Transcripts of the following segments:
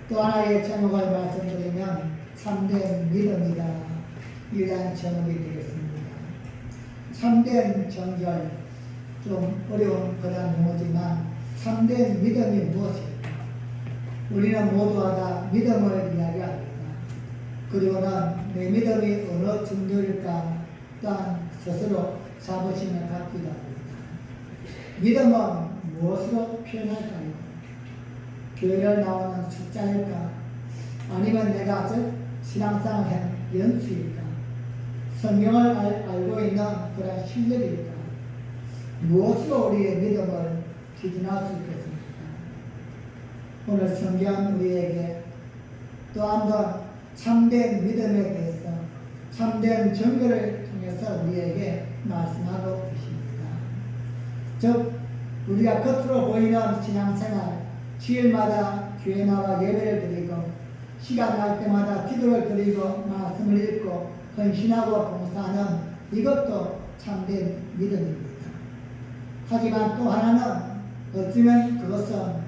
또 하나의 제목을 말씀드리면 참된 믿음이다. 이러한 제목이 되겠습니다. 참된 정결, 좀 어려운 그런 용어지만 참된 믿음이 무엇일까? 우리는 모두가 다 믿음을 이야기합니다. 그리고는 내 믿음이 어느 정도일까 또한 스스로 자부심을 갖기도 합니다. 믿음은 무엇으로 표현할까요? 교회를 나오는 숫자일까? 아니면 내가 신앙생활 한 연수일까? 성경을 알고 있는 그런 실력일까? 무엇으로 우리의 믿음을 기준할 수 있겠습니까? 오늘 성경 우리에게 또 한번 참된 믿음에 대해서 참된 정결을 통해서 우리에게 말씀하고 계십니다. 즉 우리가 겉으로 보이는 신앙생활, 주일마다 교회 나와 예배를 드리고 시간 날 때마다 기도를 드리고 말씀을 읽고 헌신하고 봉사하는 이것도 참된 믿음입니다. 하지만 또 하나는 어쩌면 그것은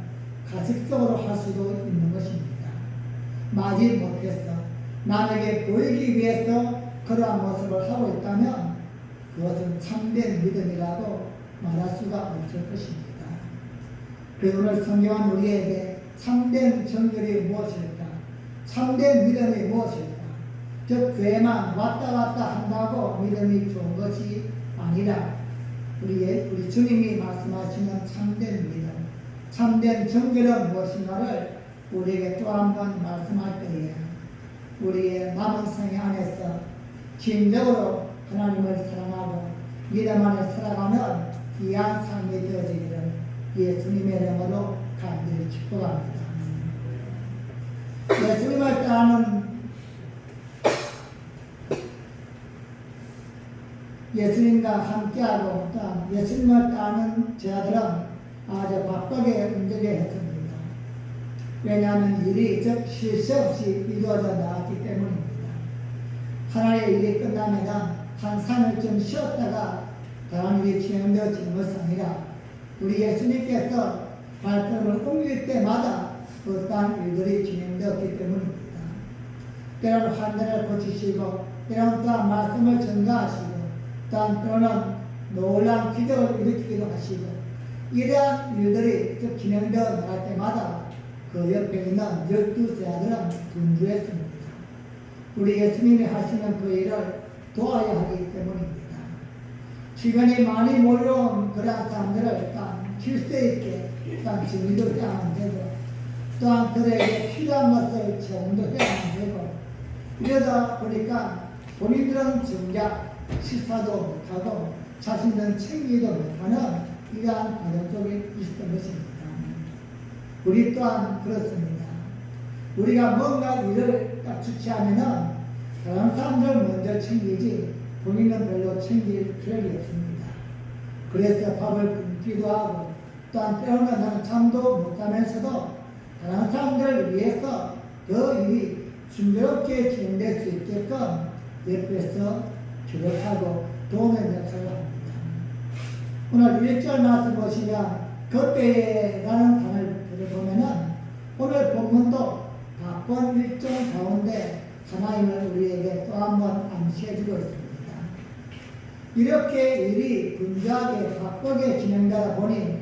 가식적으로 할 수도 있는 것입니다. 마지 못해서 남에게 보이기 위해서 그러한 모습을 하고 있다면 그것은 참된 믿음이라고 말할 수가 없을 것입니다. 그래서 오늘 성경은 우리에게 참된 정결이 무엇일까? 참된 믿음이 무엇일까? 즉 교회만 왔다 갔다 한다고 믿음이 좋은 것이 아니라 우리 주님이 말씀하시는 참된 믿음, 참된 정결은 무엇인가를 우리에게 또 한 번 말씀할 때에 우리의 남은 생애 안에서 진정으로 하나님을 사랑하고 믿음 안에 살아가는 귀한 삶이 되어지기를 예수님의 이름으로 간절히 축복합니다. 예수님을 따르는 예수님과 함께하고 또 예수님을 따르는 제자들은 아주 바쁘게 움직였습니다. 왜냐하면 일이 쉴 새 없이 이루어져 나왔기 때문입니다. 하나의 일이 끝나면 한 산을 좀 쉬었다가 다른 일이 진행되어지는 것이 아니라 우리 예수님께서 발걸음을 옮길 때마다 어떠한 일들이 진행되었기 때문입니다. 때로는 환자를 고치시고 때로는 또한 말씀을 전가하시고 또한 때로는 놀라운 기적을 일으키기도 하시고 이러한 일들이 진행되어 나갈 때마다 그 옆에 있는 12제자들은 분주했습니다. 우리 예수님이 하시는 그 일을 도와야 하기 때문입니다. 주변에 많이 몰려온 그러한 사람들을 질서 있게 정리도 해야만 되고 또한 그들에게 필요한 것을 제공도 해야만 되고 이러다 보니까 본인들은 정작 식사도 못하고 자신들은 챙기도 못하는 이러한 과정 속에 있었던 것입니다. 우리 또한 그렇습니다. 우리가 뭔가 일을 딱 주체하면은 다른 사람들 먼저 챙기지 본인은 별로 챙길 필요가 없습니다. 그래서 밥을 굶기도 하고 또한 때로는 나는 잠도 못 자면서도 다른 사람들을 위해서 더 일이 순조롭게 진행될 수 있게끔 옆에서 기록하고 도우는 역할을 합니다. 오늘 1절 말씀 보시면 그때라는 단어를 보면은 오늘 본문도 바쁜 일정 가운데 하나님을 우리에게 또 한 번 암시해주고 있습니다. 이렇게 일이 분주하게 바쁘게 진행되다 보니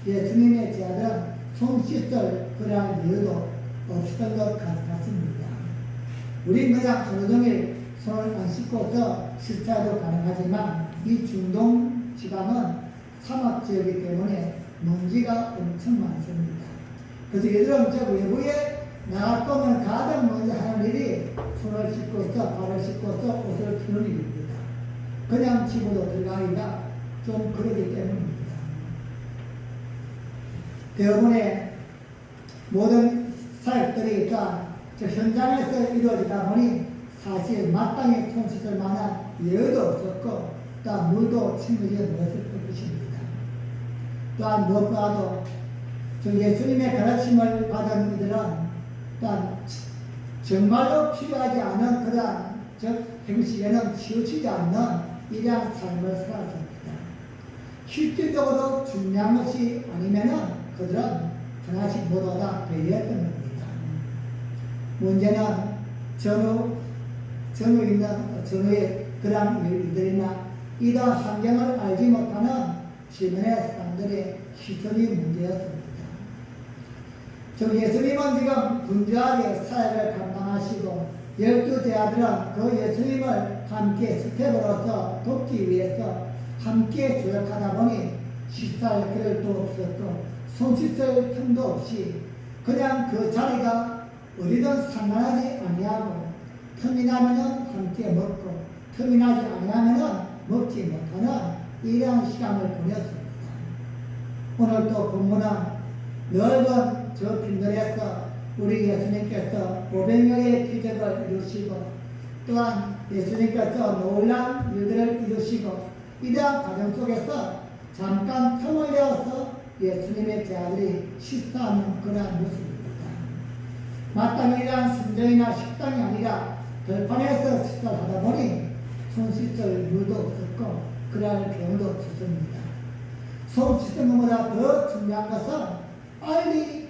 예수님의 제자들은 손 씻을 그러한 이유도 없었던 것 같습니다. 우린 그냥 하루 종일 손을 안 씻고서 식사도 가능하지만 이 중동 지방은 사막지역이기 때문에 먼지가 엄청 많습니다. 그래서 얘들은 저 외부에 나갈 거면 가장 먼저 하는 일이 손을 씻고서 발을 씻고서 옷을 피는 일입니다. 그냥 집으로 들어가기가 좀 그러기 때문입니다. 대부분의 모든 사역들이 저 현장에서 이루어지다 보니 사실 마땅히 손 씻을 만한 여유도 없었고 또 물도 챙기지 못했을 것입니다. 또한 무엇보다도 예수님의 가르침을 받은 이들은 또한 정말로 필요하지 않은 그러한 행식에는 치우치지 않는 이러한 삶을 살았습니다. 실질적으로 중요한 것이 아니면은 그들은 하나씩 모두 다 배려했던 겁니다. 문제는 전후의 그런 일들이나 이러한 환경을 알지 못하는 주변의 사람들의 시선이 문제였습니다. 예수님은 지금 분주하게 사역을 감당하시고 12제자들은 그 예수님을 함께 스텝으로서 돕기 위해서 함께 조력하다 보니 식사할 겨를도 없었고 손 씻을 틈도 없이 그냥 그 자리가 어디든 상관하지 아니하고 틈이 나면은 함께 먹고 틈이 나지 아니하면은 먹지 못하는 이러한 시간을 보냈습니다. 오늘도 본문은 넓은 저 빈들에서 우리 예수님께서 500명의 기적을 이루시고 또한 예수님께서 놀라운 일들을 이루시고 이러한 과정 속에서 잠깐 틈을 내어서 예수님의 제자들이 식사하는 그러한 모습입니다. 마땅히 이러한 선정이나 식당이 아니라 들판에서 식사를 하다 보니 손 씻을 물도 없었고 그러한 병도 없었습니다. 손 씻는 것보다 더 중요한 것은 빨리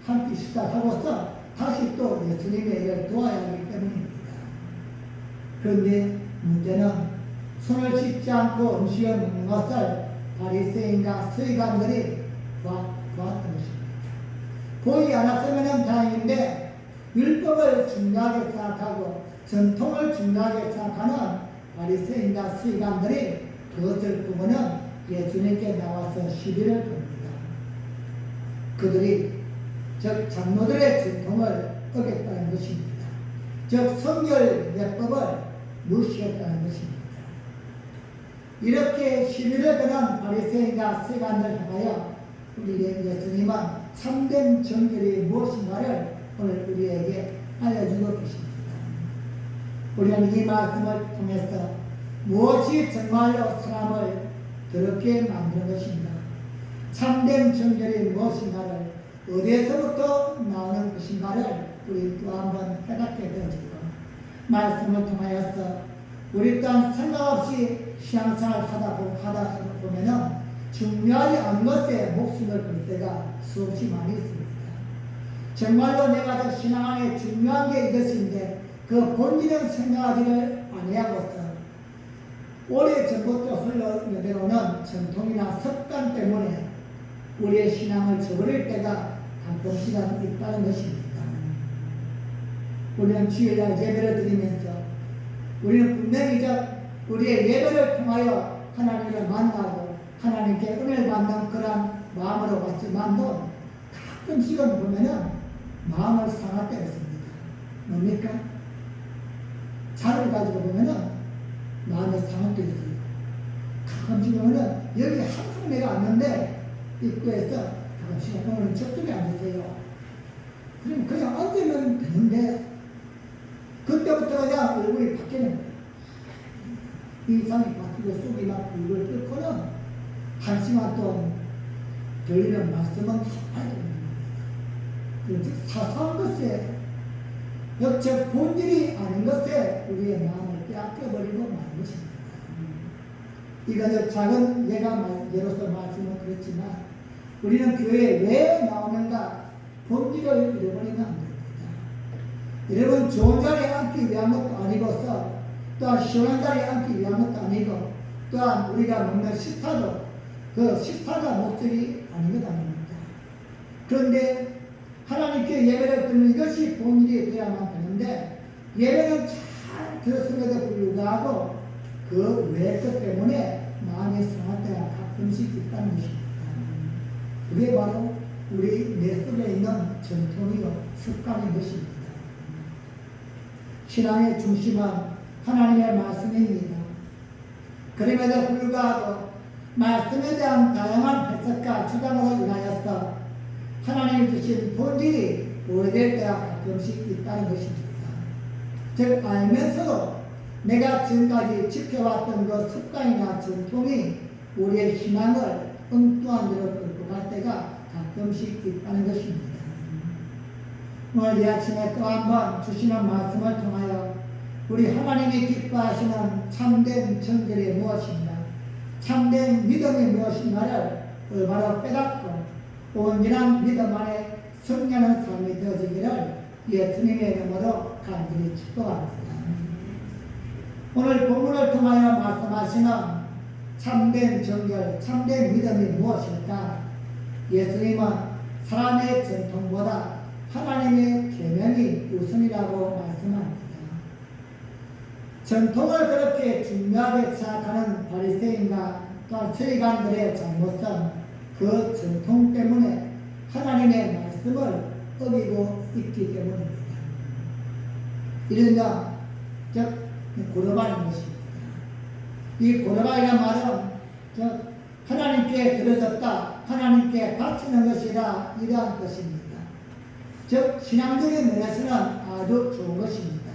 함께 식사하고서 다시 또 예수님의 일을 도와야 하기 때문입니다. 그런데 문제는 손을 씻지 않고 음식을 먹는 것을 바리새인과 서기관들이 보았던 것입니다. 보이지 않았으면 다행인데 율법을 중요하게 생각하고 전통을 중요하게 생각하는 바리새인과 서기관들이 그것을 보고는 예수님께 나와서 시비를 겁니다. 그들이 즉 장로들의 전통을 어겼다는 것입니다. 즉 성결 예법을 무시했다는 것입니다. 이렇게 시비를 거는 바리새인과 서기관을 향하여 우리 예수님은 참된 정결이 무엇인가를 오늘 우리에게 알려주고 계십니다. 우리는 이 말씀을 통해서 무엇이 정말로 사람을 더럽게 만드는 것인가, 참된 정결이 무엇인가를 어디에서부터 나오는 것인가를 우리 또 한번 깨닫게 되어지고 말씀을 통하여서 우리 또한 생각 없이 신앙생활을 하다 보면은 중요하지 않은 것에 목숨을 걸 때가 수없이 많이 있습니다. 정말로 내가 저 신앙 안에 중요한 게 이것인데 그 본질은 생각하지를 아니하고서 오래전부터 흘러내려오는 전통이나 습관 때문에 우리의 신앙을 저버릴 때가 가끔씩은 있다는 것입니다. 우리는 주일날 예배를 드리면서 우리는 분명히 우리의 예배를 통하여 하나님을 만나고 하나님께 은혜를 받는 그런 마음으로 왔지만도 가끔씩은 보면은 마음을 상할 때가 있습니다. 뭡니까? 자를 가지고 보면은 마음에 상할 때가 있어요. 가끔씩 보면은 여기 항상 내가 왔는데 입구에서 가끔씩 오늘은 저쪽에 앉으세요. 그럼 그냥 앉으면 되는데 그때부터 그냥 얼굴이 바뀌는 거예요. 인상이 바뀌고 속이 막 불을 끓고는 한시간 동안 들리는 말씀은 하나야 됩니다. 사소한 것에 역적 본질이 아닌 것에 우리의 마음을 빼앗겨버리고 마는 것입니다. 이것을 작은 예로서 말씀은 그렇지만 우리는 교회에 왜 나오는가 본질을 잃어버리면 안 됩니다. 여러분 좋은 자리에 앉기 위한 것도 아니고서 또한 시원한 자리에 앉기 위한 것도 아니고 또한 우리가 먹는 식사도 그 식사가 목적이 아닌 것 아닙니까? 그런데 하나님께 예배를 드리는 것이 본질이 되어야만 되는데 예배는 잘 들었음에도 불구하고 그 외의 것 때문에 마음이 상할 때가 가끔씩 있다는 것입니다. 그게 바로 우리 내 속에 있는 전통이요 습관인 것입니다. 신앙의 중심은 하나님의 말씀입니다. 그럼에도 불구하고 말씀에 대한 다양한 해석과 주장으로 인하여서 하나님이 주신 본질이 오래될 때가 가끔씩 있다는 것입니다. 즉 알면서도 내가 지금까지 지켜왔던 그 습관이나 전통이 우리의 신앙을 엉뚱한 데로 끌고 갈 때가 가끔씩 있다는 것입니다. 오늘 이 아침에 또 한번 주시는 말씀을 통하여 우리 하나님이 기뻐하시는 참된 정결이 무엇인가, 참된 믿음이 무엇인가를 올바로 깨닫고 온전한 믿음 안에 승리하는 삶이 되어지기를 예수님의 이름으로 간절히 축복합니다. 오늘 본문을 통하여 말씀하시는 참된 정결, 참된 믿음이 무엇일까? 예수님은 사람의 전통보다 하나님의 계명이 우선이라고 말씀합니다. 전통을 그렇게 중요하게 생각하는 바리새인과 또한 서기관들의 잘못은 그 전통 때문에 하나님의 말씀을 어기고 있기 때문입니다. 이른가 즉 고르반인 것입니다. 이 고르반이란 말은 즉 하나님께 들어졌다, 하나님께 바치는 것이다, 이러한 것입니다. 즉 신앙적인 면에서는 아주 좋은 것입니다.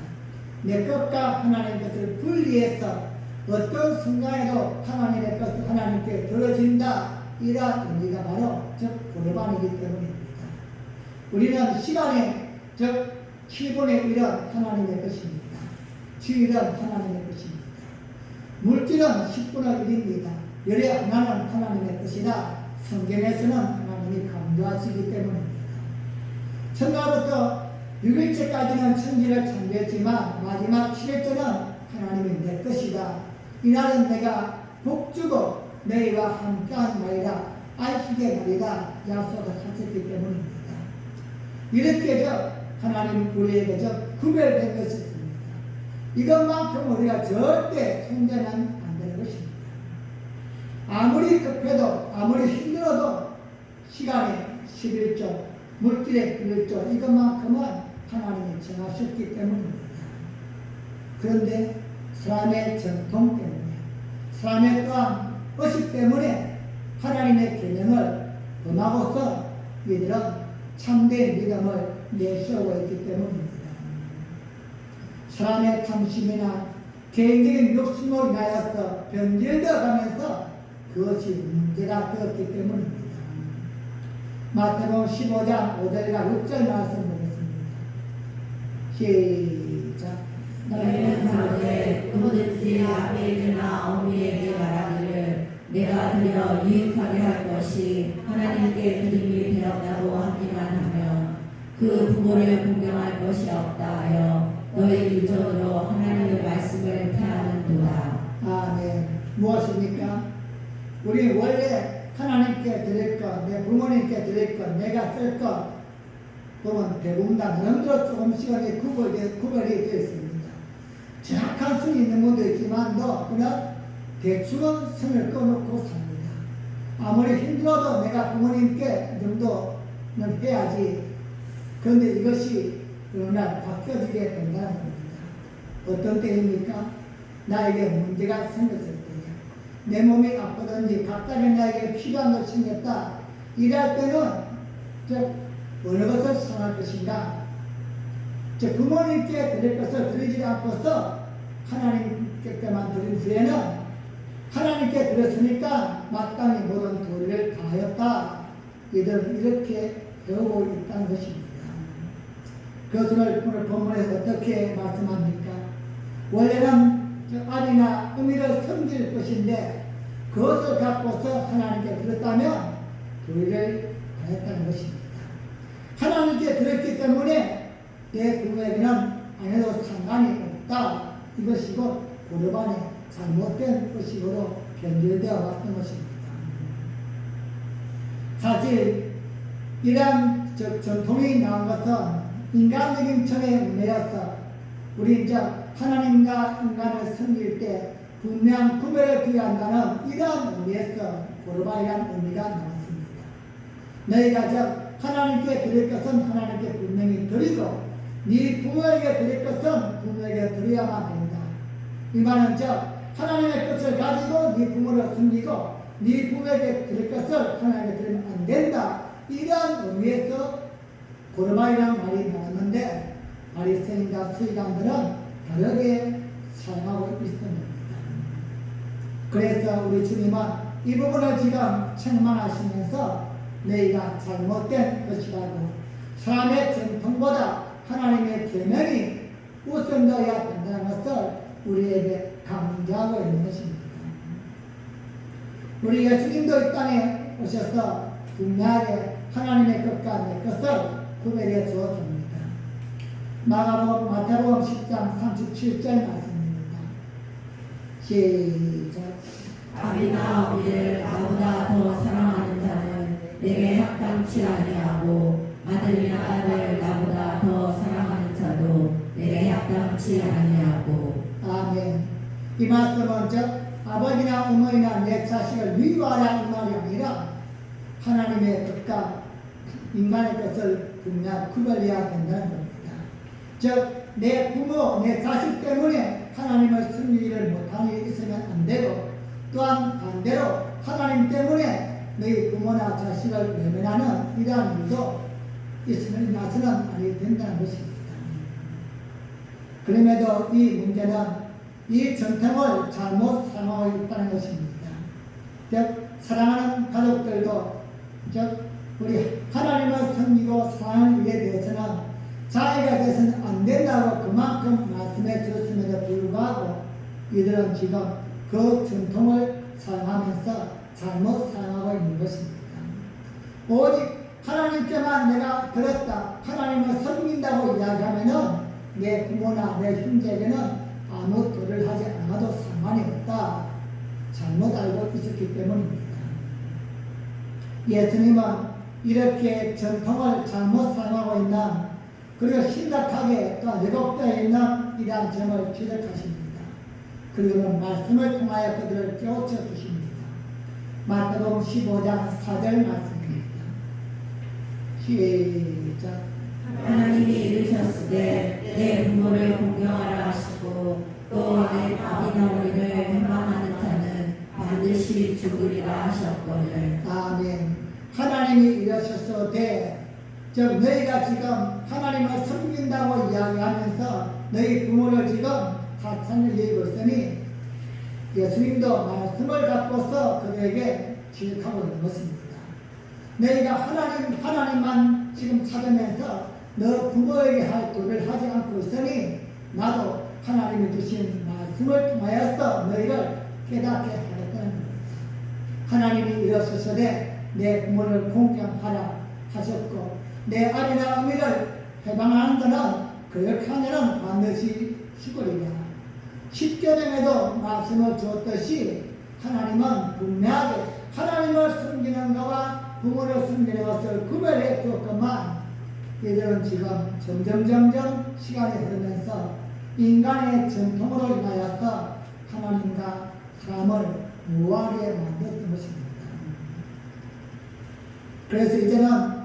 내 것과 하나님의 것을 분리해서 어떤 순간에도 하나님의 것을 하나님께 들어진다, 이러한 의미가 바로 즉 고르반이기 때문입니다. 우리는 시간에 즉 7분의 1은 하나님의 것입니다. 주일은 하나님의 것입니다. 물질은 10분의 1입니다. 열의 하나는 하나님의 것이다. 성경에서는 하나님이 강조하시기 때문입니다. 첫날부터 6일째까지는 천지를 창조했지만 마지막 7일째는 하나님이 내 것이다. 이날은 내가 복주고 너희와 함께한 날이다. 안식의 날이다. 약속을 하셨기 때문입니다. 이렇게 하나님 우리에게 구별된 것이 있습니다. 이것만큼 우리가 절대 손대는 안 되는 것입니다. 아무리 급해도 아무리 힘들어도 시간에 11조, 물질에 1조 이것만큼은 하나님이 정하셨기 때문입니다. 그런데 사람의 전통 때문에 사람의 또한 의식 때문에 하나님의 계명을 범하고서 이들은 참된 믿음을 내세우고 있기 때문입니다. 사람의 탐심이나 개인적인 욕심으로 인하여서 변질되어 가면서 그것이 문제가 되었기 때문입니다. 마태복음 15장 5절과 6절 말씀 보겠습니다. 시작. 너희는 가로되 누구든지 아비에게나 어미에게 말하기를 내가 드려 유익하게 할 것이 하나님께 드림이 되었다고 하기만 하면 그 부모를 공경할 것이 없다 하여 너희 유전으로 하나님의 말씀을 폐하는도다. 아멘. 무엇입니까? 우리 원래 하나님께 드릴 것, 내 부모님께 드릴 것, 내가 쓸 것, 보면 대부분 다 나름대로 조금씩은 구별이 되어 있습니다. 정확한 선이 있는 분도 있지만 그냥 대충은 선을 꺼놓고 삽니다. 아무리 힘들어도 내가 부모님께 이 정도는 해야지. 그런데 이것이 어느 날 바뀌어지게 된다는 겁니다. 어떤 때입니까? 나에게 문제가 생겼을 때야. 내 몸이 아프든지 갑자기 나에게 필요한 것이 생겼다. 이럴 때는 어느 것을 선할 것인가? 부모님께 드릴 것을 드리지 않고서 하나님께만 드린 후에는 하나님께 드렸으니까 마땅히 모든 도리를 다하였다. 이들은 이렇게 배우고 있다는 것입니다. 그것을 오늘 본문에서 어떻게 말씀합니까? 원래는 아비나 어미를 섬길 것인데 그것을 갖고서 하나님께 드렸다면 도리를 다했다는 것입니다. 하나님께 드렸기 때문에 내 부모에게는 안 해도 상관이 없다. 이것이고 고르반의 잘못된 의식으로 변질되어 왔던 것입니다. 사실 이러한 전통이 나온 것은 인간적인 천의 은혜였어. 우리 이제 하나님과 인간을 섬길 때 분명 구별을 드려야 한다는 이러한 의미에서 고르반이라는 의미가 나왔습니다. 너희가 하나님께 드릴 것은 하나님께 분명히 드리고 네 부모에게 드릴 것은 부모에게 드려야만 된다. 이 말은 하나님의 것을 가지고 네 부모를 섬기고 네 부모에게 드릴 것을 하나님께 드리면 안 된다. 이러한 의미에서 고르반이라는 말이 나왔는데 바리새인과 서기관들은 다르게 사용하고 있습니다. 그래서 우리 주님은 이 부분을 지금 책망하시면서 너희가 잘못된 것이라고 사람의 전통보다 하나님의 계명이 우선되어야 된다는 것을 우리에게 강조하고 있는 것입니다. 우리 예수님도 이 땅에 오셔서 분명하게 하나님의 것과 내 것을 구별해 주었습니다. 마가복음 마태복음 10장 37절 말씀입니다. 시작. 아비나 어미를 나보다 더 사랑하는 자는 내게 합당치 아니하고 아들이나 딸을 나보다 더 사랑하는 자도 내게 합당치 아니하고. 아멘. 이 말씀은 즉 아버지나 어머니나 내 자식을 미워하라 이 말이 아니라 하나님의 뜻과 인간의 뜻을 분명히 구별해야 된다는 겁니다. 즉 내 부모, 내 자식 때문에 하나님을 섬기지를 못하는 일이 있으면 안 되고, 또한 반대로 하나님 때문에 너희 부모나 자식을 외면하는 이러한 일도 있으면 나서는 아니 된다는 것입니다. 그럼에도 이 문제는 이 전통을 잘못 사용하고 있다는 것입니다. 즉 사랑하는 가족들도 즉 우리 하나님을 섬기고 사랑하는 일에 대해서는 자기가 돼서는 안 된다고 그만큼 말씀해 주었음에도 불구하고 이들은 지금 그 전통을 사용하면서 잘못 사용하고 있는 것입니다. 오직 하나님께만 내가 들었다, 하나님을 섬긴다고 이야기하면은 내 부모나 내 형제에게는 아무 도를 하지 않아도 상관이 없다, 잘못 알고 있었기 때문입니다. 예수님은 이렇게 전통을 잘못 사용하고 있는, 그리고 심각하게 또 왜곡되어 있는 이러한 점을 지적하십니다. 그리고는 말씀을 통하여 그들을 깨우쳐 주십니다. 마태복음 15장 4절 말씀입니다. 시작. 하나님이 이르셨으되 내 부모를 공경하라 하시고 또 내 아비나 어미를 회방하는 자는 반드시 죽으리라 하셨거늘. 아멘. 하나님이 이러셨으되, 즉 너희가 지금 하나님을 섬긴다고 이야기하면서 너희 부모를 지금 하찮게 여기고 있으니 예수님도 말씀을 갖고서 그들에게 지적하고 있는 것입니다. 너희가 하나님만 지금 찾으면서 너 부모에게 할 도를 하지 않고 있으니 나도 하나님이 주신 말씀을 통하여서 너희를 깨닫게 하겠다는 겁니다. 하나님이 이러셨으되 내 부모를 공경하라 하셨고 내 아비나 어미를 해방하는 자는 그렇게 하면은 반드시 죽으리라. 10계명에도 말씀을 주었듯이 하나님은 분명하게 하나님을 섬기는 것과 부모를 섬기는 것을 구별해 주었건만 이들은 지금 점점 시간이 흐르면서 인간의 전통으로 인하여서 하나님과 사람을 무하게 만들었던 것입니다. 그래서 이제는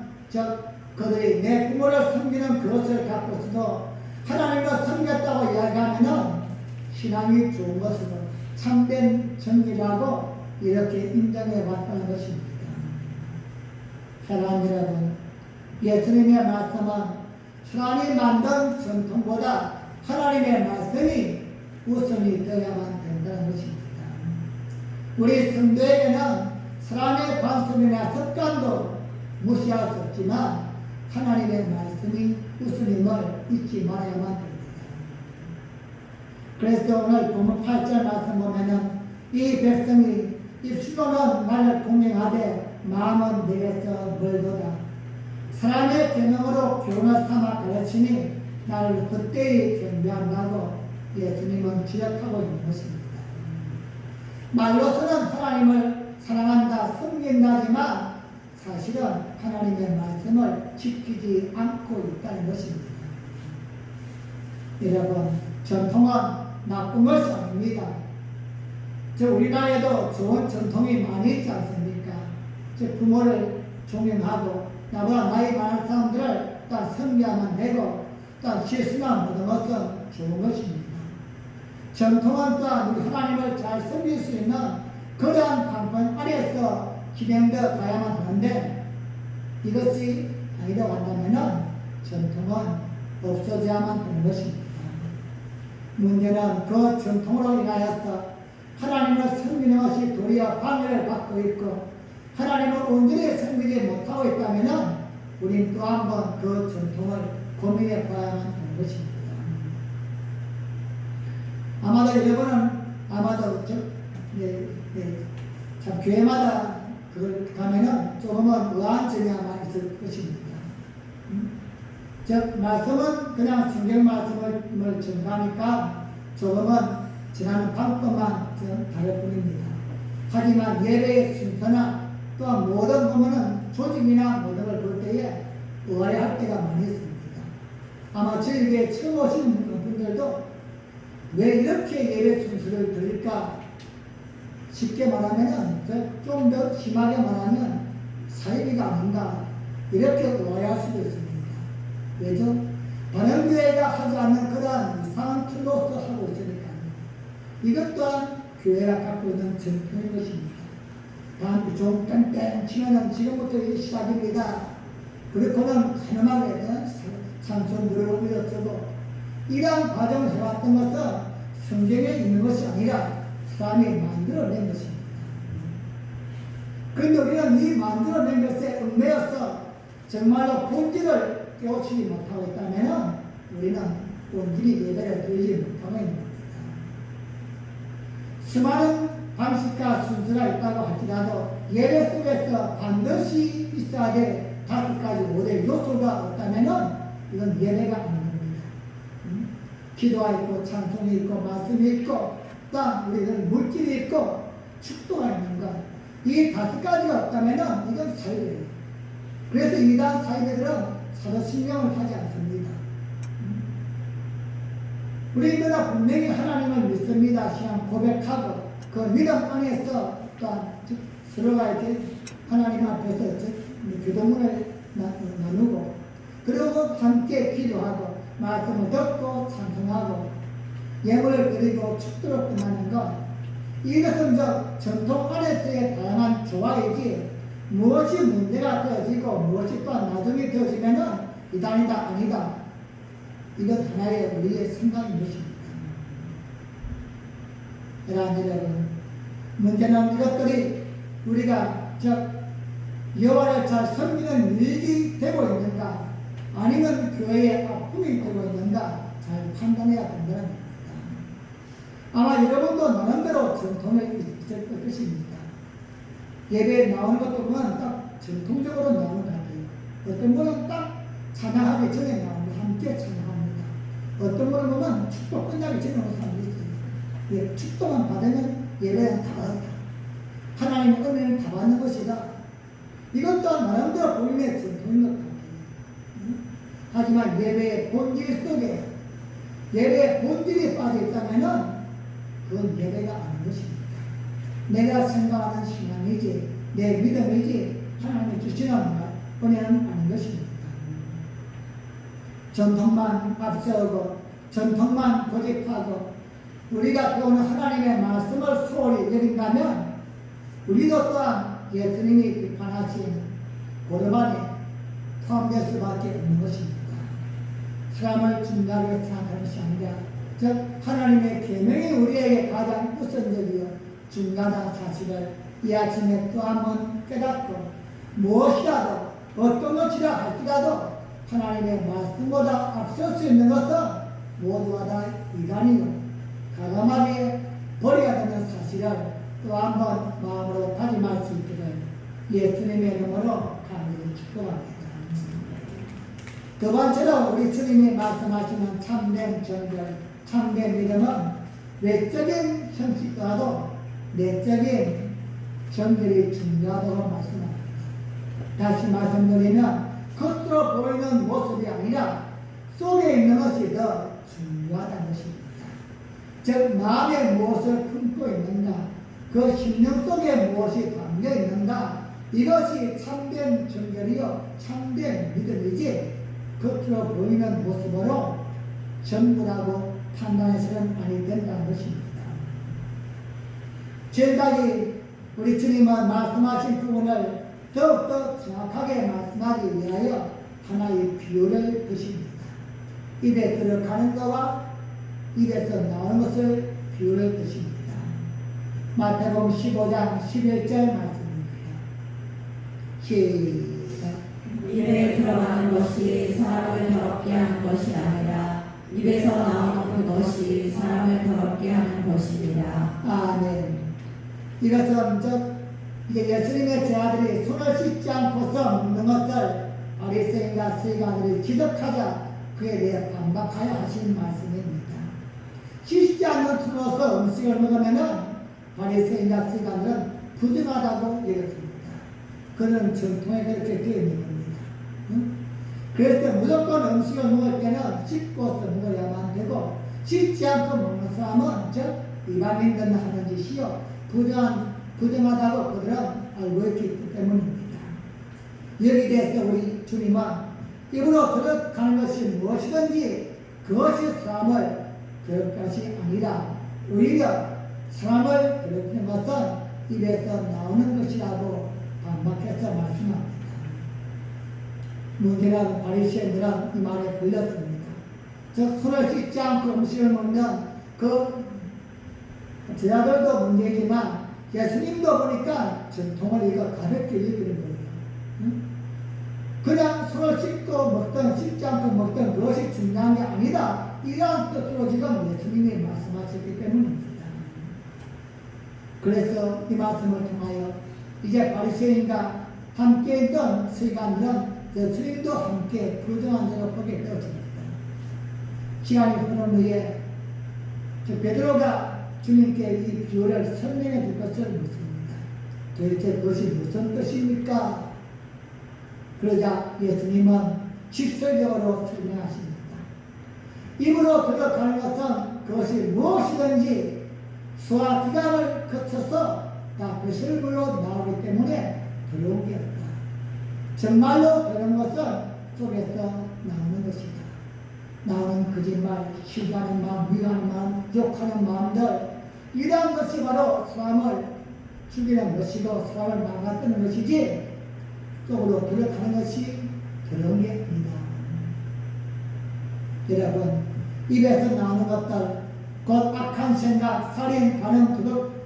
그들이 내 부모를 섬기는 그것을 갖고서도 하나님을 섬겼다고 이야기하면은 신앙이 좋은 것으로 참된 정리라고 이렇게 인정해 왔다는 것입니다. 사랑하는 여러분, 예수님의 말씀은 하나님 만든 전통보다 하나님의 말씀이 우선이 되어야만 된다는 것입니다. 우리 성도에게는 사람의 관습이나 습관도 무시할 수 없지만 하나님의 말씀이 우선임을 잊지 말아야만 됩니다. 그래서 오늘 본문 8절 말씀 보면은 이 백성이 입술로는 나를 공경하되 마음은 내게서 멀도다. 사람의 계명으로 교훈을 삼아 가르치니 나를 헛되이 경배한다고 예수님은 지적하고 있는 것입니다. 말로서는 하나님을 사랑한다, 섬긴다지만 사실은 하나님의 말씀을 지키지 않고 있다는 것입니다. 여러분, 전통은 나쁜 것이 아닙니다. 우리나라에도 좋은 전통이 많이 있지 않습니까? 부모를 존경하고 나보다 나이 많은 사람들을 또 섬겨야만 되고 또 실수나 모든 것은 좋은 것입니다. 전통은 또한 우리 하나님을 잘 섬길 수 있는 그러한 방법 안에서 진행되어 가야만 하는데 이것이 아니라고 한다면 전통은 없어져야만 하는 것입니다. 문제는 그 전통으로 인하여서 하나님을 섬기는 것이 도리어 방해를 받고 있고 하나님을 온전히 섬기지 못하고 있다면 우린 또 한 번 그 전통을 고민해 봐야만 하는 것입니다. 아마도 여러분은 참 교회마다 그걸 가면은 조금은 의아한 점이 아마 있을 것입니다. 즉 말씀은 그냥 성경 말씀을 전가하니까 조금은 지나는 방법만 좀 다를 뿐입니다. 하지만 예배의 순서나 또한 모든 보면은 조직이나 모든 걸 볼 때에 의아해할 때가 많이 있습니다. 아마 저에게 처음 오신 분들도 왜 이렇게 예배 순서를 드릴까? 쉽게 말하면은 좀 더 심하게 말하면 사이비가 아닌가 이렇게 오해할 수도 있습니다. 왜죠? 다른 교회가 하지 않는 그러한 이상한 틀로서 하고 있으니까요. 이것 또한 교회가 갖고 있는 전통인 것입니다. 다음 좀 땡땡 치면은 지금부터 시작입니다. 그렇고는 가늠하게 찬송 노래를 올렸어도 이러한 과정을 해왔던 것은 성경에 있는 것이 아니라 사람이 만들어낸 것입니다. 그런데 우리는 이 만들어낸 것에 얽매여서 정말로 본질을 깨우치지 못하고 있다면 우리는 본질이 예배를 드리지 못하고 있는 겁니다. 수많은 방식과 순서가 있다고 할지라도 예배 속에서 반드시 있어야 될 5가지 5대 요소가 없다면 이건 예배가 아닌 겁니다. 기도가 있고 찬송이 있고 말씀이 있고 또 우리는 물질이 있고 축도가 있는 것. 이 5가지가 없다면 이건 사유예요. 그래서 이단 사유들은 서로 신경을 하지 않습니다. 우리들은 분명히 하나님을 믿습니다. 그냥 고백하고 그 믿음 안에서 또한 서로가 이렇게 하나님 앞에서 기도문을 나누고 그리고 함께 기도하고 말씀을 듣고 찬송하고 예물을 드리고 축도로 끝나는 것 이것은 전통 안에서의 다양한 조화이지 무엇이 문제가 되어지고 무엇이 또한 나중에 되어지면은 이단이다 아니다 이건 하나의 우리의 생각인 것입니다. 여러분 문제는 이것들이 우리가 여호와를 잘 섬기는 일이 되고 있는가 아니면 교회의 아픔이 되고 있는가 잘 판단해야 된다는 겁니다. 아마 여러분도 나름대로 전통이 있을 것입니다. 예배에 나오는 것도 보면 딱 전통적으로 나오는 것 같아요. 어떤 분은 딱 찬양하기 전에 나오면 함께 찬양합니다. 어떤 분은 보면 축도 끝나기 전에 오는 사람도 있어요. 예, 축도만 받으면 예배는 다 받았다. 하나님의 은혜는 다 받는 것이다. 이것 또한 나름대로 본인의 전통인 것 같아요. 하지만 예배의 본질 속에 예배의 본질이 빠져있다면 그건 예배가 아닌 것입니다. 내가 생각하는 신앙이지 내 믿음이지 하나님이 주시는 은혜는 아닌 것입니다. 전통만 앞세우고 전통만 고집하고 우리가 배우는 하나님의 말씀을 소홀히 여긴다면 우리도 또한 예수님이 비판하신 고르반에 포함될 수밖에 없는 것입니다. 사람을 중요하게 생각하는 것이 아니라 즉 하나님의 계명이 우리에게 가장 우선적이요 중요하다는 사실을 이 아침에 또 한 번 깨닫고 무엇이라도 어떤 것이라 할지라도 하나님의 말씀보다 앞설 수 있는 것은 모두가 다 이단이요 과감하게 버려야 되는 사실을 또 한 번 마음으로 다짐할 수 있기를 예수님의 이름으로 간절히 축복합니다. 두 번째로 우리 주님이 말씀하시는 참된 정결, 참된 믿음은 외적인 형식보다도 내적인 정결이 중요하다고 말씀합니다. 다시 말씀드리면 겉으로 보이는 모습이 아니라 속에 있는 것이 더 중요하다는 것입니다. 즉 마음에 무엇을 품고 있는가 그 심령 속에 무엇이 담겨 있는가 이것이 참된 정결이요 참된 믿음이지 겉으로 보이는 모습으로 전부라고 판단해서는 아니 된다는 것입니다. 지금까지 우리 주님은 말씀하신 부분을 더욱더 정확하게 말씀하기 위하여 하나의 비유를 드십니다. 입에 들어가는 것과 입에서 나오는 것을 비유를 드십니다. 마태복음 15장 11절 말씀입니다. 시작. 입에 들어가는 것이 사람을 더럽게 하는 것이 아니라 입에서 나오는 그것이 사람을 더럽게 하는 것입니다. 아멘. 이것은 이제 예수님의 제자들이 손을 씻지 않고서 먹는 것을 바리새인과 서기관들이 지적하자 그에 대해 반박하여 하신 말씀입니다. 씻지 않는 손으로서 음식을 먹으면은 바리새인과 서기관들은 부정하다고 여겼습니다. 그는 전통에 그렇게 되어 있는 겁니다. 응? 그래서 무조건 음식을 먹을 때는 씻고서 먹어야만 되고 씻지 않고 먹는 사람은 즉 이방인들은 하는 짓이요 부정하다고 그들은 알고 있기 때문입니다. 여기에 대해서 우리 주님은 입으로 들어가는 것이 무엇이든지 그것이 사람을 더럽게 것이 아니라 오히려 사람을 더럽히는 것은 입에서 나오는 것이라고 반박해서 말씀합니다. 문제는 바리새인들은 이 말에 걸렸습니다. 즉 손을 씻지 않고 음식을 먹는 그 제자들도 문제이지만 예수님도 보니까 전통을 이거 가볍게 여기는 거예요. 응? 그냥 손을 씻고 먹든 씻지 않고 먹든 그것이 중요한 게 아니다. 이러한 뜻으로 지금 예수님이 말씀하셨기 때문입니다. 그래서 이 말씀을 통하여 이제 바리새인과 함께 있던 서기관들은 예수님도 함께 부정한 자로 보게 되어집니다. 시간이 흐른 후에 베드로가 주님께 이 비유를 설명해 줄 것을 묻습니다. 도대체 그것이 무슨 뜻입니까? 그러자 예수님은 직설적으로 설명하십니다. 입으로 들어가는 것은 그것이 무엇이든지 수와 기간을 거쳐서 다 배설물로 나오기 때문에 더러운 게 없다. 정말로 더러운 것은 속에서 나오는 것이다. 나오는 거짓말, 시기하는 마음, 미워하는 마음, 욕하는 마음들 이러한 것이 바로 사람을 죽이는 것이고 사람을 망가뜨리는 것이지 속으로 들어가는 것이 더러운 게 아니다. 여러분 입에서 나오는 것들 곧 악한 생각, 살인, 반응,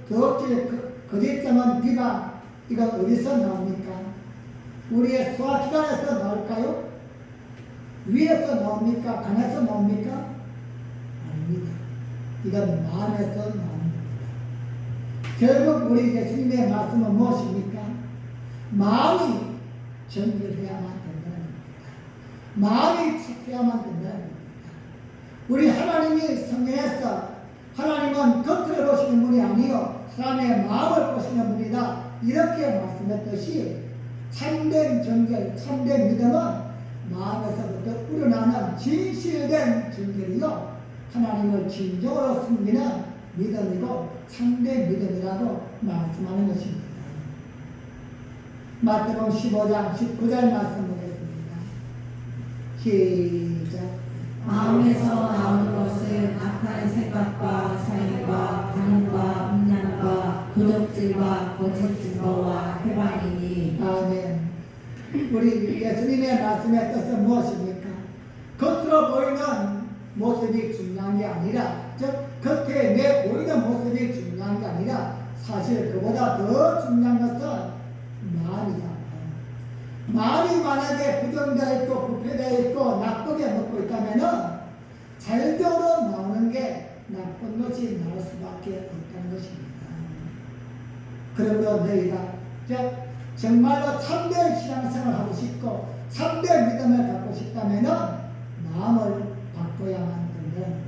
도둑질, 거짓점은 비방 이건 어디서 나옵니까? 우리의 소화기관에서 나올까요? 위에서 나옵니까? 간에서 나옵니까? 아닙니다. 이건 마음에서 나옵니다. 결국 우리 예수님의 말씀은 무엇입니까? 마음이 정결해야만 된다는 겁니다. 마음이 착해야만 된다는 겁니다. 우리 하나님이 성경에서 하나님은 겉을 보시는 분이 아니요 사람의 마음을 보시는 분이다 이렇게 말씀했듯이 참된 정결, 참된 믿음은 마음에서부터 우러나는 진실된 정결이요 하나님을 진정으로 숨기는 믿음이고 참된 믿음이라고 말씀하는 것입니다. 마태복음 15장 19절 말씀 보겠습니다. 시작. 마음에서 나오는 것은 악한 생각과 살인과 반응과 음란과 도둑질과 거짓 증거와 회방이니. 아멘. 우리 예수님의 말씀의 뜻은 무엇입니까? 겉으로 보이는 모습이 중요한 게 아니라 즉 겉에 내 보이는 모습이 중요한 게 아니라 사실 그보다 더 중요한 것은 마음이다. 마음이 만약에 부정되어 있고 부패되어 있고 나쁘게 먹고 있다면 자연적으로 나오는 게 나쁜 것이 나올 수밖에 없다는 것입니다. 그러므로 너희가 정말로 참된 신앙생활을 하고 싶고 참된 믿음을 갖고 싶다면 마음을 바꿔야만 된다는 겁니다.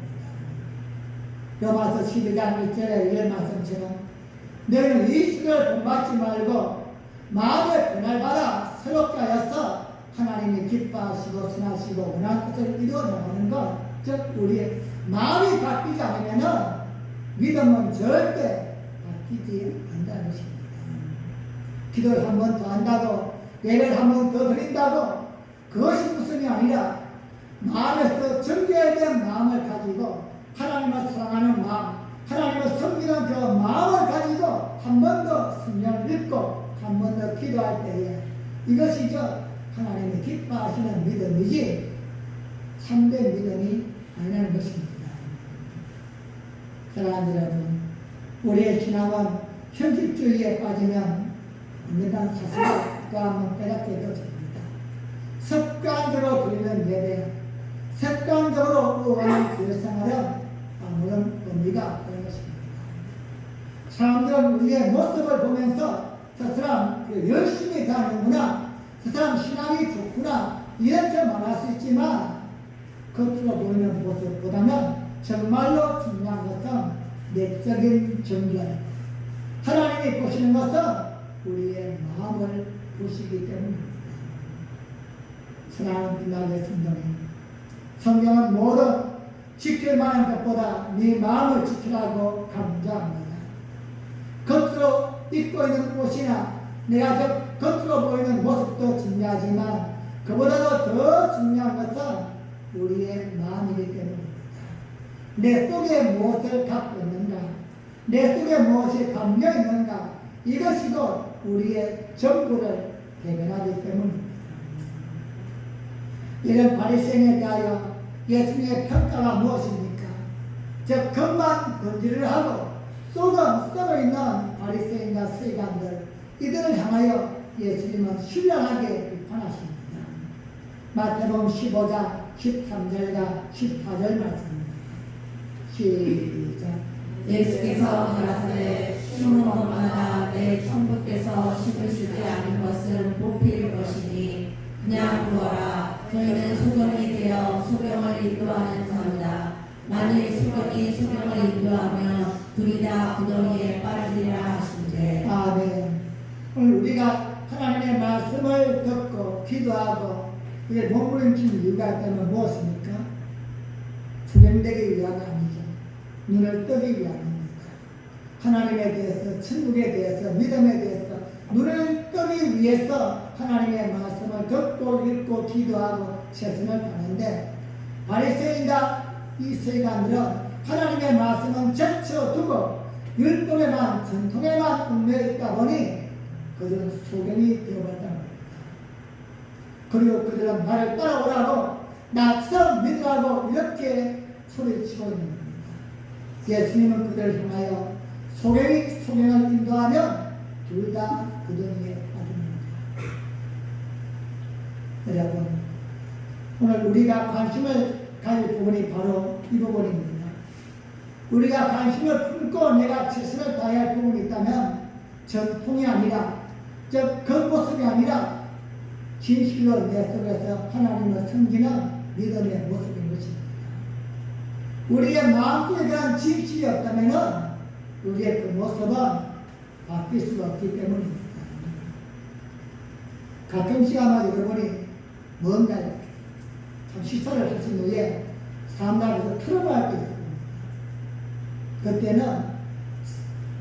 로마서 12장 1절에 이런 말씀처럼 너희는 이 시대를 본받지 말고 마음의 변화를 받아 새롭게 하여서 하나님이 기뻐하시고 선하시고 원하는 것을 이루어 나가는 것, 즉 우리의 마음이 바뀌지 않으면 믿음은 절대 바뀌지 않는다는 것입니다. 기도를 한 번 더 한다고 예배를 한 번 더 드린다고 그것이 무슨이 아니라 마음에서 정결된 마음을 가지고 하나님을 사랑하는 마음, 하나님을 섬기는 그 마음을 가지고 한 번 더 성경을 읽고 한 번 더 기도할 때에 이것이죠 하나님이 기뻐하시는 믿음이지 참된 믿음이 아니라는 것입니다. 사랑하는 여러분, 우리의 신앙은 형식주의에 빠지면 안 된다는 사실을 또 한번 깨닫게 되어집니다. 습관적으로 드리는 예배, 습관적으로 의하는 교회생활은 아무런 의미가 없다는 것입니다. 사람들은 우리의 모습을 보면서 저 사람 열심히 다니는구나, 저 사람 신앙이 좋구나, 이렇게 말할 수 있지만 겉으로 보이는 모습보다는 정말로 중요한 것은 내적인 정결. 하나님이 보시는 것은 우리의 마음을 보시기 때문입니다. 사랑하는 빛나게 성도님, 성경은 모든 지킬 만한 것보다 네 마음을 지키라고 강조합니다. 겉으로 입고 있는 옷이나 내가 저 겉으로 보이는 모습도 중요하지만 그보다도 더 중요한 것은 우리의 마음이기 때문입니다. 내 속에 무엇을 갖고 있는가, 내 속에 무엇이 담겨 있는가, 이것이도 우리의 전부를 대변하기 때문입니다. 이런 바리새인에 대하여 예수님의 평가가 무엇입니까? 즉 겉만 건지를 하고 속은 썩어 있는 바리새인과 서기관들, 이들을 향하여 예수님은 신랄하게 비판하십니다. 마태복음 15장 13절과 14절 말씀입니다. 시작. 예수께서 가라사대 숨은 것마다 내 천부께서 씹으시지 않은 것은 뽑힐 것이니 그냥 두어라. 저희는 소경이 되어 소경을 인도하는 자로다. 만일 소경이 소경을 인도하면 둘이 다 구덩이에 빠지리라 하신대. 아멘. 오늘 우리가 하나님의 말씀을 듣고 기도하고 이게 몸부림치는 이유가 있다면 무엇입니까? 구경되기 위함이 아니죠. 눈을 뜨기 위함입니다. 하나님에 대해서, 천국에 대해서, 믿음에 대해서 눈을 뜨기 위해서 하나님의 말씀을 듣고 읽고 기도하고 최선을 다하는데, 바리새인과 이 서기관들은 하나님의 말씀은 제쳐두고 율법에만, 전통에만 얽매여 있다 보니 그들은 소경이 되어버렸단 말입니다. 그리고 그들은 나를 따라오라고, 나처럼 믿으라고 이렇게 소리치고 있는 겁니다. 예수님은 그들을 향하여 소경이 소경을 인도하면 둘 다 구덩이에 빠집니다. 여러분, 오늘 우리가 관심을 가질 부분이 바로 이 부분입니다. 우리가 관심을 품고 내가 최선을 다해야 할 부분이 있다면 전통이 아니라, 즉 겉모습이 아니라 진실로 내 속에서 하나님을 섬기는 믿음의 모습인 것입니다. 우리의 마음속에 대한 진실이 없다면 우리의 그 모습은 바뀔 수가 없기 때문입니다. 가끔 시간마다 여러분이 뭔가 참 시사를 하신 후에 사람들에서 틀어봐야 돼. 그때는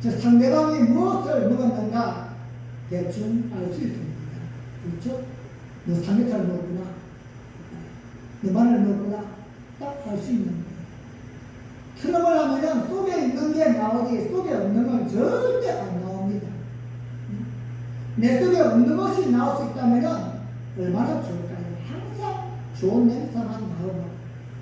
저 상대방이 무엇을 먹었는가 대충 알 수 있습니다. 그렇죠? 너 삼겹살 먹었구나, 너 마늘 먹었구나, 딱 알 수 있는 거예요. 틀어을 하면은 속에 있는 게 나오지 속에 없는 건 절대 안 나옵니다. 내 속에 없는 것이 나올 수 있다면은 얼마나 좋을까요? 항상 좋은 냄새만 나오고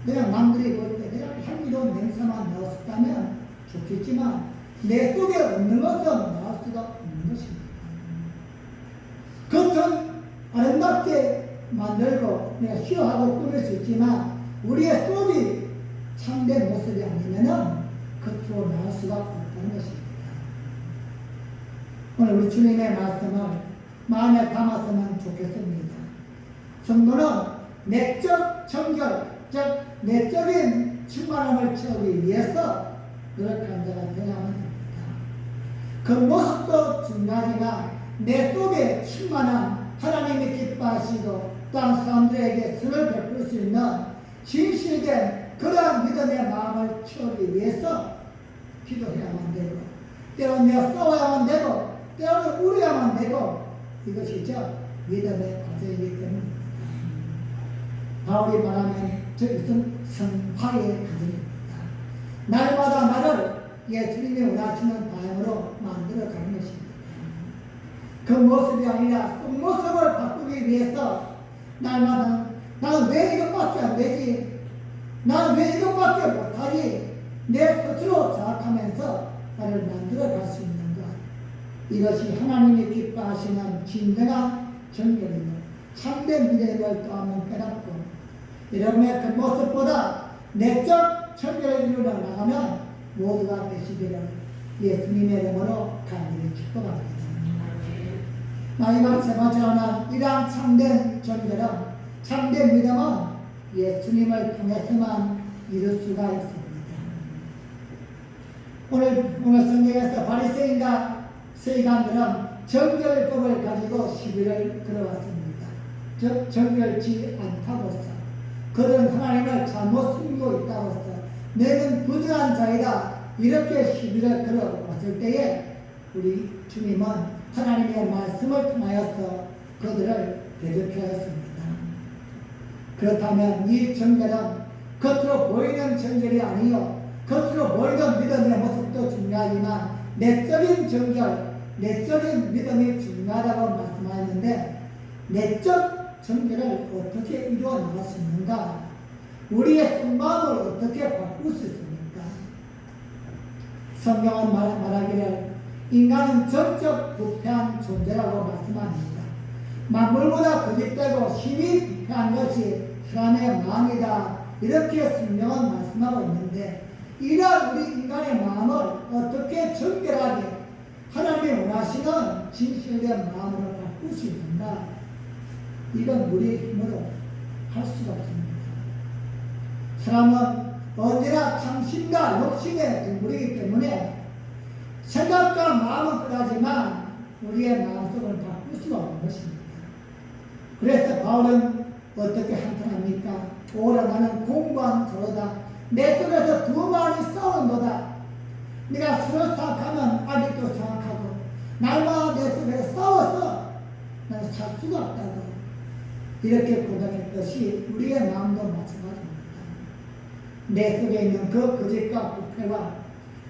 그냥 남들이 볼 때 그냥 향기로운 냄새만 나왔다면 좋겠지만 내 속에 없는 것은 나올 수가 없는 것입니다. 겉은 아름답게 만들고 내가 시어하고 꾸밀 수 있지만 우리의 속이 참된 모습이 아니면은 겉으로 나올 수가 없다는 것입니다. 오늘 우리 주님의 말씀을 마음에 담았으면 좋겠습니다. 성도는 내적 정결, 즉 내적인 충만함을 채우기 위해서 노력하는 자가 되어야만 합니다. 그 모습도 중요하지만 내 속에 충만한 하나님이 기뻐하시고 또한 사람들에게 선을 베풀 수 있는 진실된 그러한 믿음의 마음을 채우기 위해서 기도해야만 되고, 때로는 내가 싸워야만 되고, 때로는 울어야만 되고, 이것이죠 믿음의 과정이기 때문입니다. 바울이 말하면 저것은 성화의 과정입니다. 날마다 나를 예수님이 원하시는 방향으로 만들어가는 것입니다. 그 모습이 아니라 그 모습을 바꾸기 위해서 날마다 나는 왜 이것밖에 안 되지? 나는 왜 이것밖에 못하지? 내 스스로 자학하면서 나를 만들어갈 수 있는 것, 이것이 하나님이 기뻐하시는 진정한 정결이며 참된 믿음을 또 한번 깨닫고 여러분의 그 모습보다 내적 정결을 이루어 나가면 모두가 되시기를 예수님의 이름으로 간절히 축복합니다. 마지막 세 번째로는 이러한 참된 정결은 참된 믿음은 예수님을 통해서만 이룰 수가 있습니다. 오늘 성경에서 바리새인과 서기관들은 정결법을 가지고 시비를 걸어왔습니다. 즉 정결치 않다고서 그들은 하나님을 잘못 숨기고 있다고서 너는 부정한 자이다 이렇게 시비를 걸어왔을 때에 우리 주님은 하나님의 말씀을 통하여서 그들을 대접하였습니다. 그렇다면 이 정결은 겉으로 보이는 정결이 아니요 겉으로 보이는 믿음의 모습도 중요하지만 내적인 정결, 내적인 믿음이 중요하다고 말씀하였는데 내적 정결을 어떻게 이루어 나갈 수 있는가? 우리의 속마음을 어떻게 바꿀 수 있습니까? 성경은 말하기를 인간은 전적 부패한 존재라고 말씀합니다. 만물보다 거짓되고 힘이 부패한 것이 사람의 마음이다. 이렇게 성경은 말씀하고 있는데 이러한 우리 인간의 마음을 어떻게 정결하게 하나님이 원하시는 진실된 마음으로 바꿀 수 있는가? 이건 우리의 힘으로 할 수가 없습니다. 사람은 언제나 탐심과 욕심의 동물이기 때문에 생각과 마음은 그러하지만 우리의 마음속을 바꿀 수가 없는 것입니다. 그래서 바울은 어떻게 한탄합니까? 오라 나는 공부한 자로다. 내 속에서 두 마음이 싸우는도다. 네가 서로 생각하면 아직도 생각하고 날마다 내 속에서 싸워서 나는 살 수가 없다고 이렇게 고백했듯이 우리의 마음도 마찬가지입니다. 내 속에 있는 그 거짓과 부패와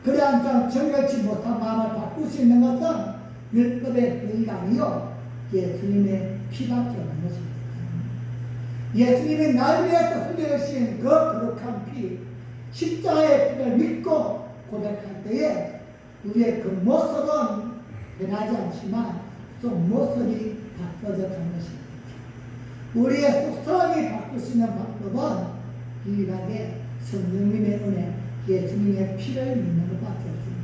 그러한 좀 정결치 못한 마음을 바꿀 수 있는 것은 율법의 행위가 아니요 예수님의 피밖에 없는 것입니다. 예수님이 날 위해서 흘려주신 그 거룩한 피, 십자가의 피를 믿고 고백할 때에 우리의 그 모습은 변하지 않지만 속 모습이 바꿔져 가는 것입니다. 우리의 속사람이 바꿀 수 있는 방법은 유일하게 성령님의 은혜, 예수님의 피를 믿는 것밖에 없습니다.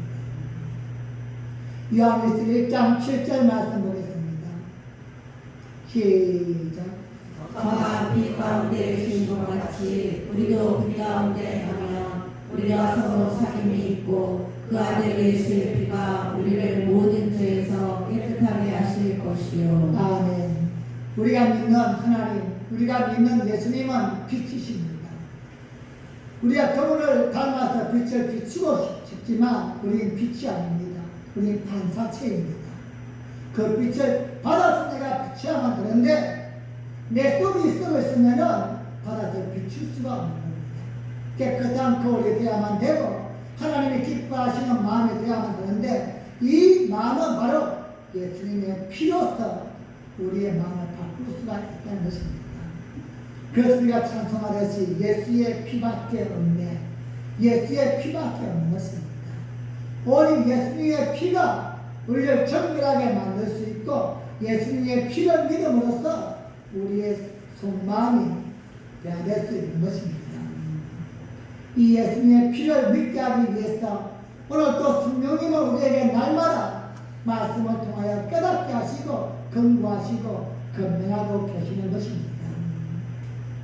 요한일서 1장 7절 말씀 보겠습니다. 시작. 저가 빛 가운데 계신 것 같이 우리도 빛 가운데 가면 우리가 서로 사귐이 있고 그 안에 계실 피가 우리를 모든 죄에서 깨끗하게 하실 것이요. 아멘. 우리가 믿는 하나님, 우리가 믿는 예수님은 빛이십니다. 우리가 그분을 닮아서 빛을 비추고 싶지만 우리는 빛이 아닙니다. 우리는 반사체입니다. 그 빛을 받아서 내가 비춰야만 되는데 내 속이 썩어 있으면은 받아서 비출 수가 없는 겁니다. 깨끗한 거울이 되어야만 되고 하나님이 기뻐하시는 마음이 되어야만 되는데 이 마음은 바로 예수님의 피로서 우리의 마음을 바꿀 수가 있다는 것입니다. 그래서 우리가 찬송하듯이 예수의 피밖에 없네. 예수의 피밖에 없는 것입니다. 오직 예수님의 피가 우리를 정결하게 만들 수 있고 예수님의 피를 믿음으로써 우리의 속마음이 변화될 수 있는 것입니다. 이 예수님의 피를 믿게 하기 위해서 오늘 또 성령님은 우리에게 날마다 말씀을 통하여 깨닫게 하시고 권고하시고 건면하고 계시는 것입니다.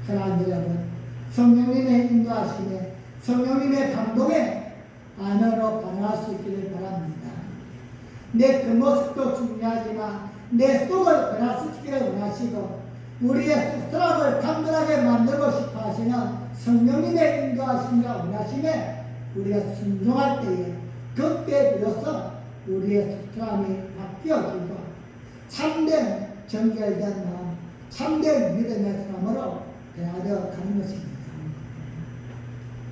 사랑하는 여러분, 성령님의 인도하심에 성령님의 감동에 안으로 반응할 수 있기를 바랍니다. 내 겉모습도 중요하지만 내 속을 변화시키기를 원하시고 우리의 속사람을 강건하게 만들고 싶어 하시는 성령님의 인도하심과 원하심에 우리가 순종할 때에 그때 비로소 우리의 속사람이 바뀌어지고 참된 정결된 마음, 참된 믿음의 사람으로 변화되어 가는 것입니다.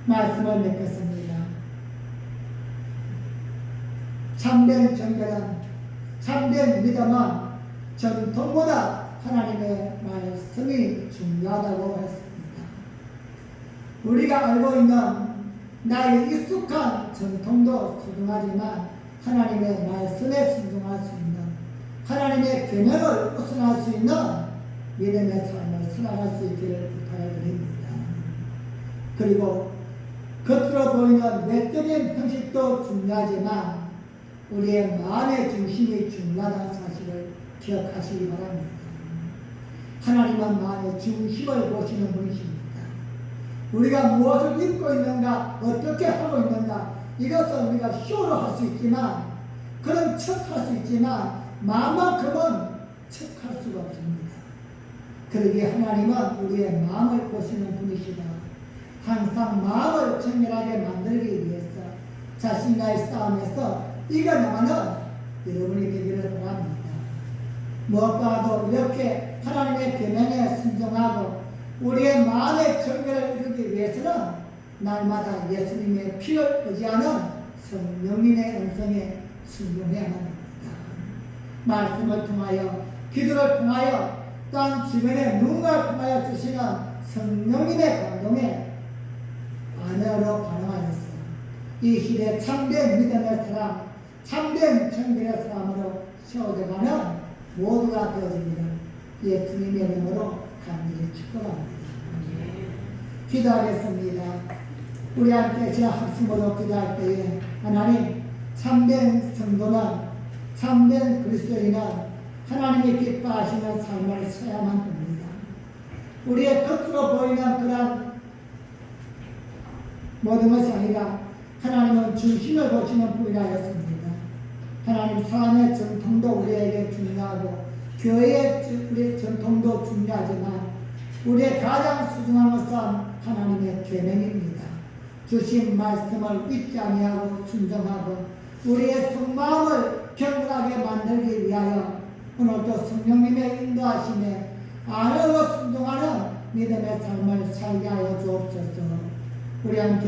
말씀을 맺겠습니다. 참된 정결은 참된 믿음은 전통보다 하나님의 말씀이 중요하다고 했습니다. 우리가 알고 있는 나의 익숙한 전통도 소중하지만 하나님의 말씀에 순종할 수 있는 하나님의 계명을 우선할 수 있는 믿음의 삶을 살아갈 수 있기를 부탁을 드립니다. 그리고 겉으로 보이는 외적인 형식도 중요하지만 우리의 마음의 중심이 중요하다는 사실을 기억하시기 바랍니다. 하나님은 마음의 중심을 보시는 분이십니다. 우리가 무엇을 입고 있는가, 어떻게 하고 있는가, 이것을 우리가 쇼로 할 수 있지만, 그런 척 할 수 있지만, 마음만큼은 척할 수가 없습니다. 그러기에 하나님은 우리의 마음을 보시는 분이시다. 항상 마음을 정결하게 만들기 위해서 자신과의 싸움에서 이겨나가는 여러분이 되기를 바랍니다. 무엇보다도 이렇게 하나님의 계명에 순종하고 우리의 마음의 정결을 이루기 위해서는 날마다 예수님의 피를 의지하는 성령님의 음성에 순종해야만 합니다. 말씀을 통하여, 기도를 통하여, 또한 주변의 누군가를 통하여 주시는 성령님의 감동에 안으로 반응하였어. 이 시대 참된 믿음의 사람, 참된 정결의 사람으로 세워져가는 모두가 되어집니다. 예수님의 이름으로 간절히 축복합니다. 기도하겠습니다. 우리 함께 제 학습으로 기도할 때에 하나님, 참된 성도는, 참된 그리스도인은 하나님이 기뻐하시는 삶을 살아야만 합니다. 우리의 겉으로 보이는 그런 모든 것이 아니라 하나님은 중심을 보시는 분이라였습니다. 하나님, 사람의 전통도 우리에게 중요하고 교회의 우리 전통도 중요하지만 우리의 가장 소중한 것은 하나님의 계명입니다. 주신 말씀을 잊지 아니하고 순종하고 우리의 속마음을 경건하게 만들기 위하여 오늘도 성령님의 인도하심에 안으로 순종하는 믿음의 삶을 살게 하여 주옵소서. 우리 함께